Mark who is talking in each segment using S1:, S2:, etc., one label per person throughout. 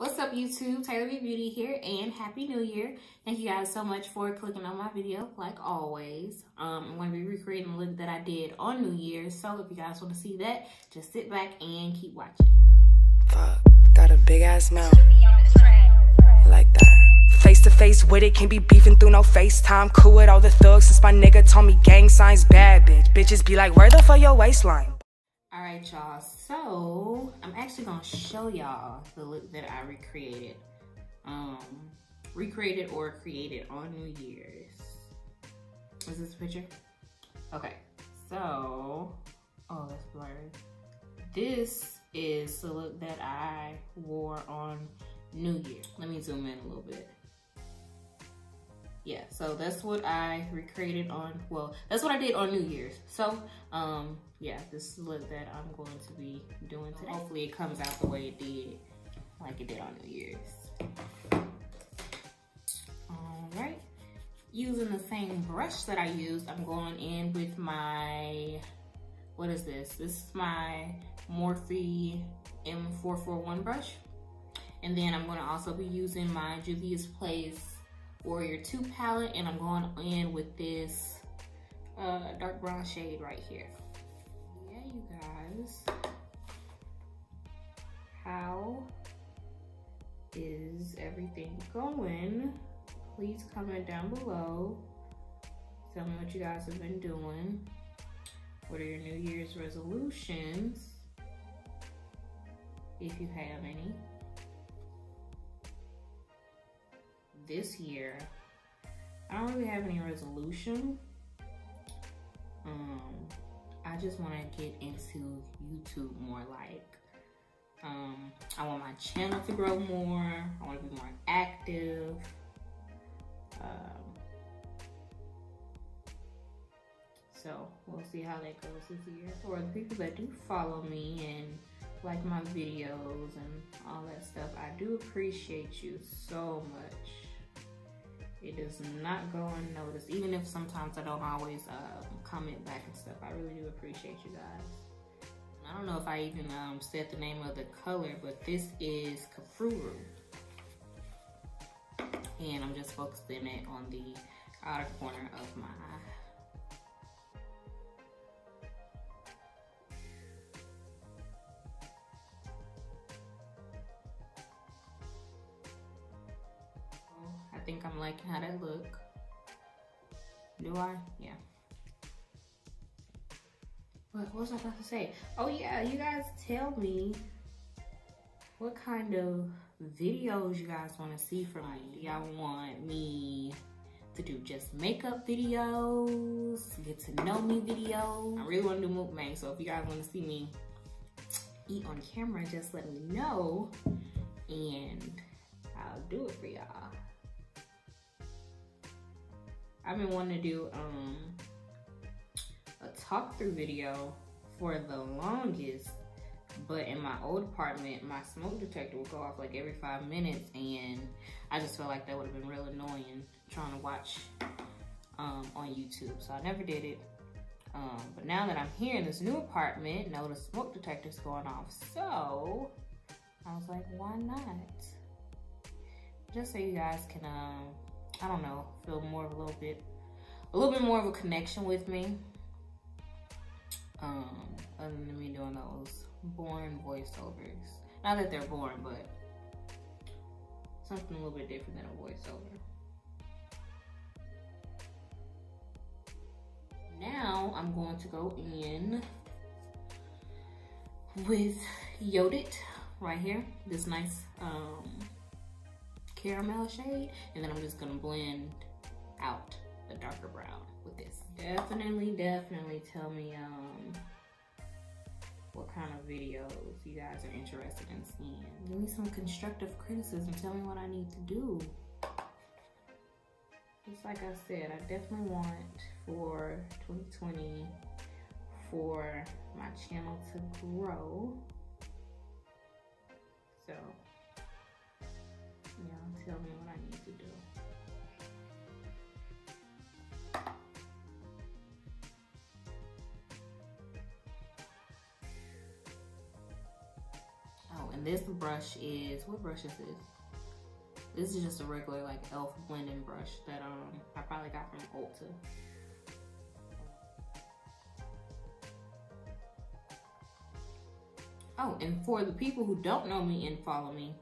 S1: What's up YouTube, Taylor B Beauty here, and Happy New Year. Thank you guys so much for clicking on my video, like always. I'm going to be recreating the look that I did on New Year's, so if you guys want to see that, just sit back and keep watching.
S2: Fuck, got a big ass mouth, like that. Face to face with it, can't be beefing through no FaceTime. Cool with all the thugs since my nigga told me gang signs bad, bitch. Bitches be like, where the fuck your waistline?
S1: Alright y'all, so I'm actually gonna show y'all the look that I recreated. Recreated or created on New Year's. Is this a picture? Okay, so, oh that's blurry. This is the look that I wore on New Year. Let me zoom in a little bit. Yeah, so that's what I recreated on, well, that's what I did on New Year's. So, yeah, this is the look that I'm going to be doing today. Hopefully it comes out the way it did, like it did on New Year's. All right, using the same brush that I used, I'm going in with my, what is this? This is my Morphe M441 brush. And then I'm gonna also be using my Juvia's Place Warrior 2 palette, and I'm going in with this dark brown shade right here. Yeah, you guys, how is everything going? Please comment down below. Tell me what you guys have been doing. What are your New Year's resolutions, if you have any? This year, I don't really have any resolution. I just want to get into YouTube more. Like, I want my channel to grow more. I want to be more active. So we'll see how that goes this year. For the people that do follow me and like my videos and all that stuff, I do appreciate you so much. It does not go unnoticed, even if sometimes I don't always comment back and stuff. I really do appreciate you guys. I don't know if I even said the name of the color, but this is Kafruru. And I'm just focusing it on the outer corner of my eye. I think I'm liking how that look. Do I? Yeah. What was I about to say? Oh yeah, you guys tell me what kind of videos you guys want to see from me. Do y'all want me to do just makeup videos, get to know me videos? I really want to do mukbang, so if you guys want to see me eat on camera, just let me know and I'll do it for y'all. I've been wanting to do a talk through video for the longest, but in my old apartment, my smoke detector would go off like every 5 minutes, and I just felt like that would have been real annoying trying to watch on YouTube, so I never did it. But now that I'm here in this new apartment, no, the smoke detector's going off, so I was like, why not? Just so you guys can I don't know, feel more of a little bit more of a connection with me. Other than me doing those boring voiceovers. Not that they're boring, but something a little bit different than a voiceover. Now I'm going to go in with Yodit right here. This nice caramel shade, and then I'm just gonna blend out the darker brown with this. Definitely tell me what kind of videos you guys are interested in seeing. Give me some constructive criticism. Tell me what I need to do. Just like I said, I definitely want for 2020 for my channel to grow. So yeah, tell me what I need to do. And this brush is, what brush is this? This is just a regular like e.l.f. blending brush that I probably got from Ulta. Oh, and for the people who don't know me and follow me,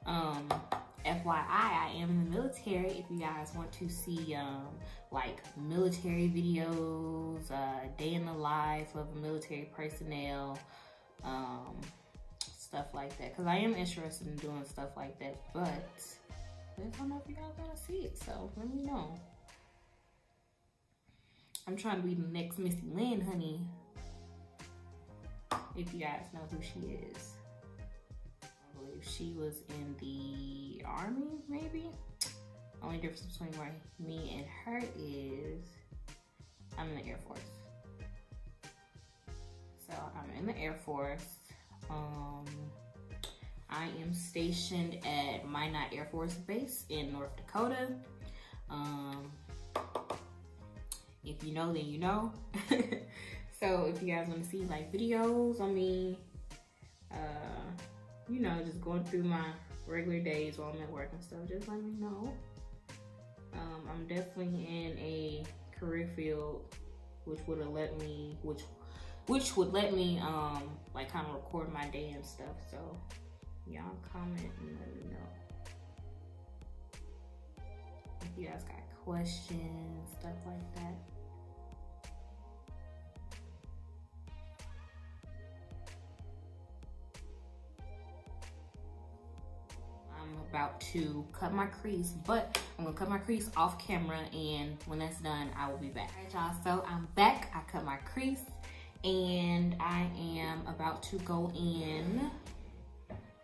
S1: FYI, I am in the military. If you guys want to see like military videos, day in the life of military personnel, stuff like that, because I am interested in doing stuff like that, but I don't know if you guys want to see it, so let me know. I'm trying to be the next Missy Lynn, honey. If you guys know who she is. I believe she was in the Army, maybe? Only difference between where me and her is I'm in the Air Force. So I'm in the Air Force. I am stationed at Minot Air Force Base in North Dakota. If you know, then you know. So if you guys want to see like videos on me, you know, just going through my regular days while I'm at work and stuff, just let me know. I'm definitely in a career field which would let me like kind of record my day and stuff. So y'all comment and let me know if you guys got questions, stuff like that. I'm about to cut my crease, but I'm gonna cut my crease off camera, and when that's done, I will be back. All right, y'all, so I'm back. I cut my crease, and I am about to go in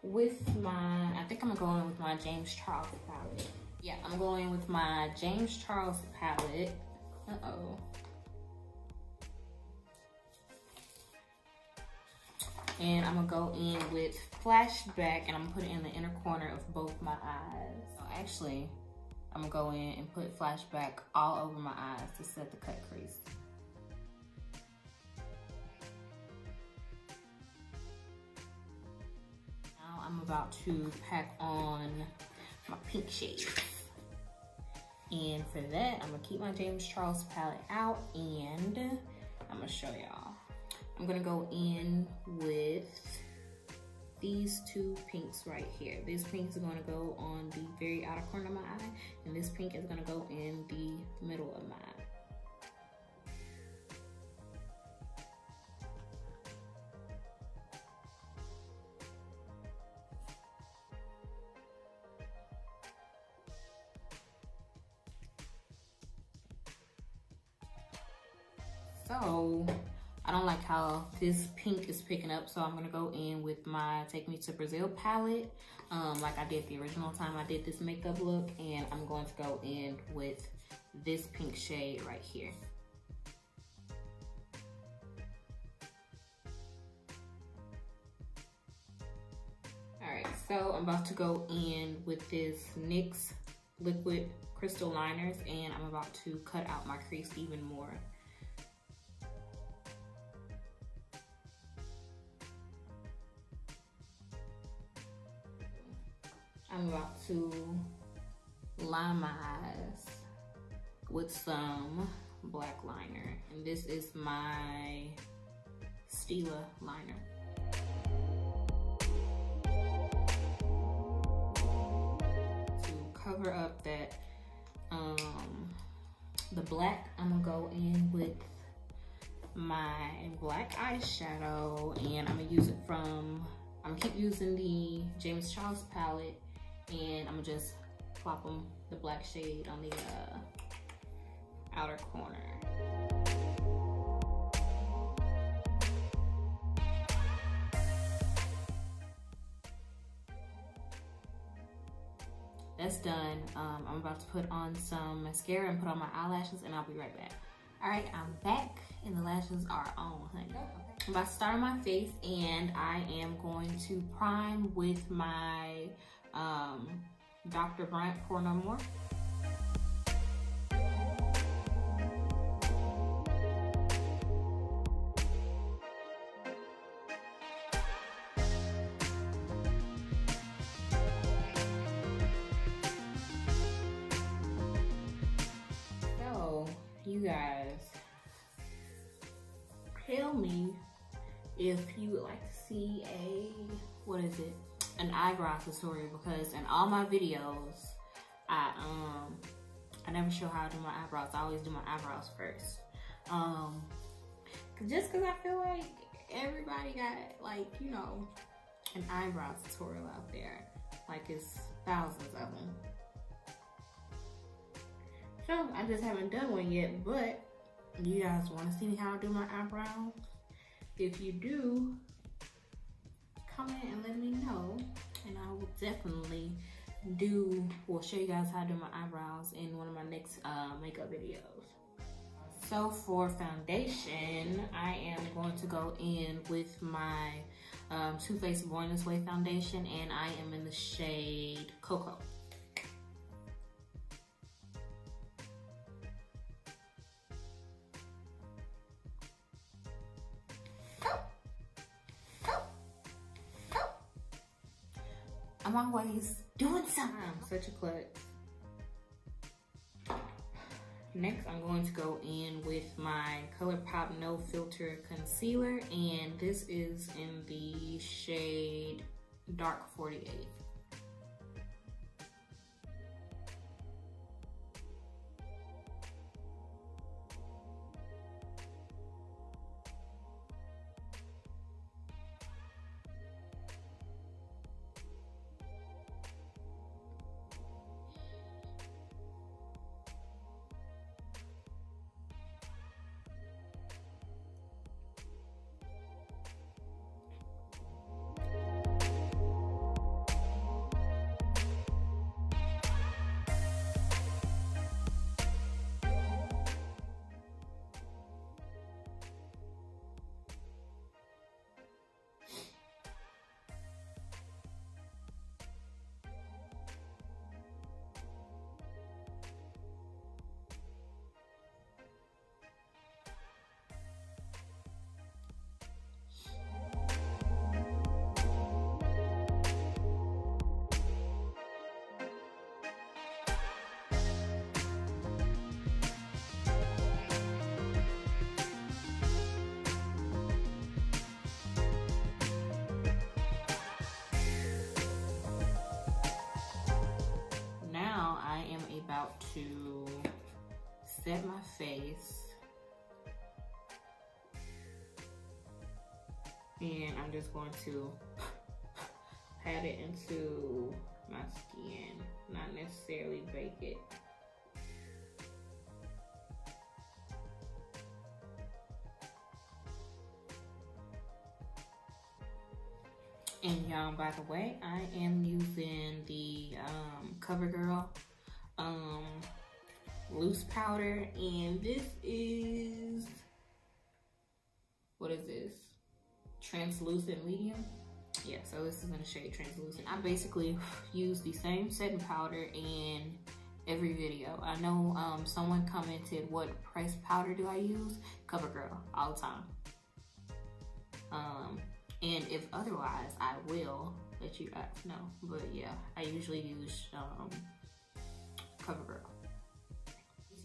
S1: with my, I think I'm gonna go in with my James Charles palette. Yeah, I'm going in with my James Charles palette. Uh-oh. And I'm gonna go in with Flashback, and I'm gonna put it in the inner corner of both my eyes. So actually, I'm gonna go in and put Flashback all over my eyes to set the cut crease. Now I'm about to pack on my pink shades. And for that, I'm gonna keep my James Charles palette out, and I'm gonna show y'all. I'm gonna go in with these two pinks right here. This pink is gonna go on the very outer corner of my eye, and this pink is gonna go in the middle of my eye. So I don't like how this pink is picking up, so I'm gonna go in with my Take Me to Brazil palette, like I did the original time I did this makeup look, and I'm going to go in with this pink shade right here. All right, so I'm about to go in with this NYX liquid crystal liners, and I'm about to cut out my crease even more. I'm about to line my eyes with some black liner, and this is my Stila liner. To cover up that the black, I'm gonna go in with my black eyeshadow, and I'm gonna use it from, I'm gonna keep using the James Charles palette, and I'm gonna just plop them, the black shade on the outer corner. That's done. I'm about to put on some mascara and put on my eyelashes, and I'll be right back. All right, I'm back, and the lashes are on, honey. I'm about to start on my face, and I am going to prime with my Dr. Brandt Pour No More. you guys tell me if you would like to see an eyebrow tutorial, because in all my videos, I never show how to do my eyebrows. I always do my eyebrows first. Just cause I feel like everybody got, like, you know, an eyebrow tutorial out there. Like, it's thousands of them. So I just haven't done one yet, but you guys want to see how I do my eyebrows? If you do, comment and let me know, and I will definitely show you guys how to do my eyebrows in one of my next makeup videos. So for foundation, I am going to go in with my Too Faced Born This Way foundation, and I am in the shade Cocoa. I'm always doing something. Such a klutz. Next, I'm going to go in with my ColourPop No Filter Concealer, and this is in the shade Dark 48. About to set my face, and I'm just going to pat it into my skin, not necessarily bake it. And y'all, by the way, I am using the CoverGirl loose powder, and this is, what is this? Translucent medium? Yeah, so this is in the shade Translucent. I basically use the same setting powder in every video. I know someone commented, what pressed powder do I use? CoverGirl, all the time. And if otherwise, I will let you guys know. But yeah, I usually use CoverGirl.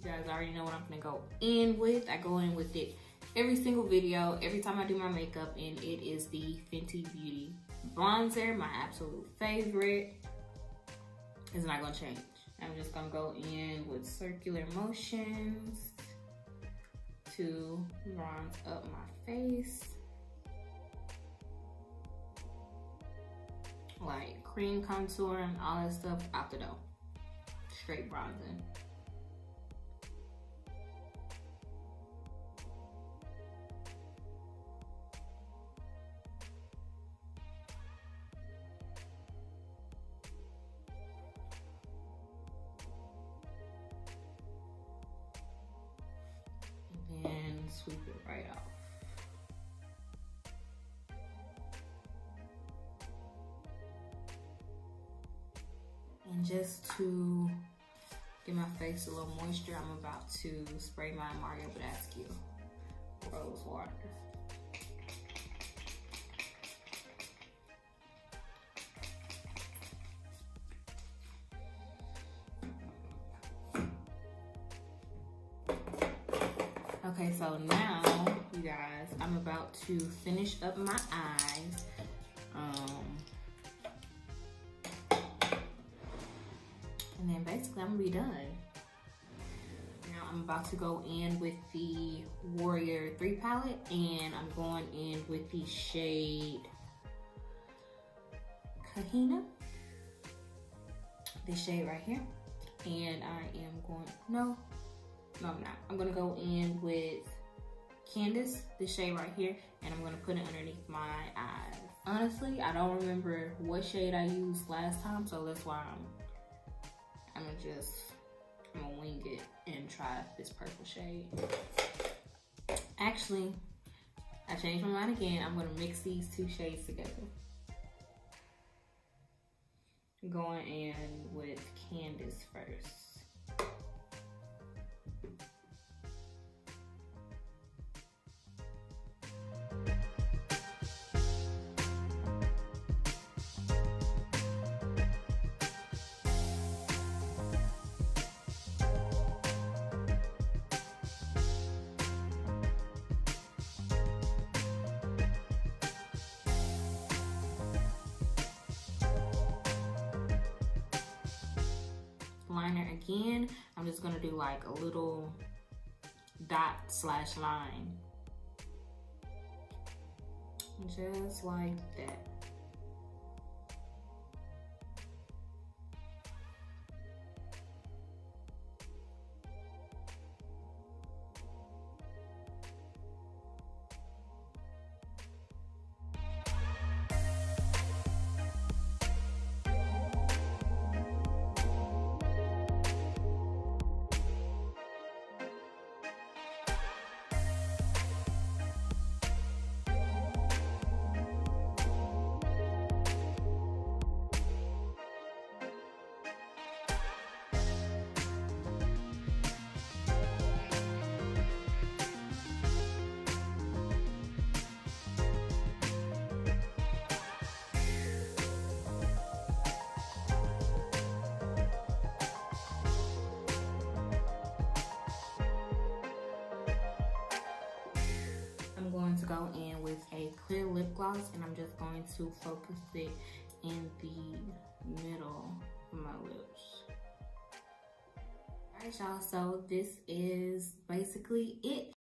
S1: You guys already know what I'm gonna go in with. I go in with it every single video, every time I do my makeup, and it is the Fenty Beauty bronzer, my absolute favorite. It's not gonna change. I'm just gonna go in with circular motions to bronze up my face. Like cream contour and all that stuff out the door. Straight bronzing. And sweep it right off. And just to give my face a little moisture, I'm about to spray my Mario Badescu rose water. Okay, so now, you guys, I'm about to finish up my eyes. And then basically I'm gonna be done. Now I'm about to go in with the Warrior 3 palette, and I'm going in with the shade Kahina. This shade right here. And I am going, no I'm not. I'm gonna go in with Candace, this shade right here, and I'm gonna put it underneath my eyes. Honestly, I don't remember what shade I used last time, so that's why I'm gonna wing it and try this purple shade. Actually, I changed my mind again. I'm gonna mix these two shades together. Going in with Candace first. Liner again. I'm just gonna do like a little dot slash line. Just like that. To go in with a clear lip gloss, and I'm just going to focus it in the middle of my lips. Alright y'all, so this is basically it.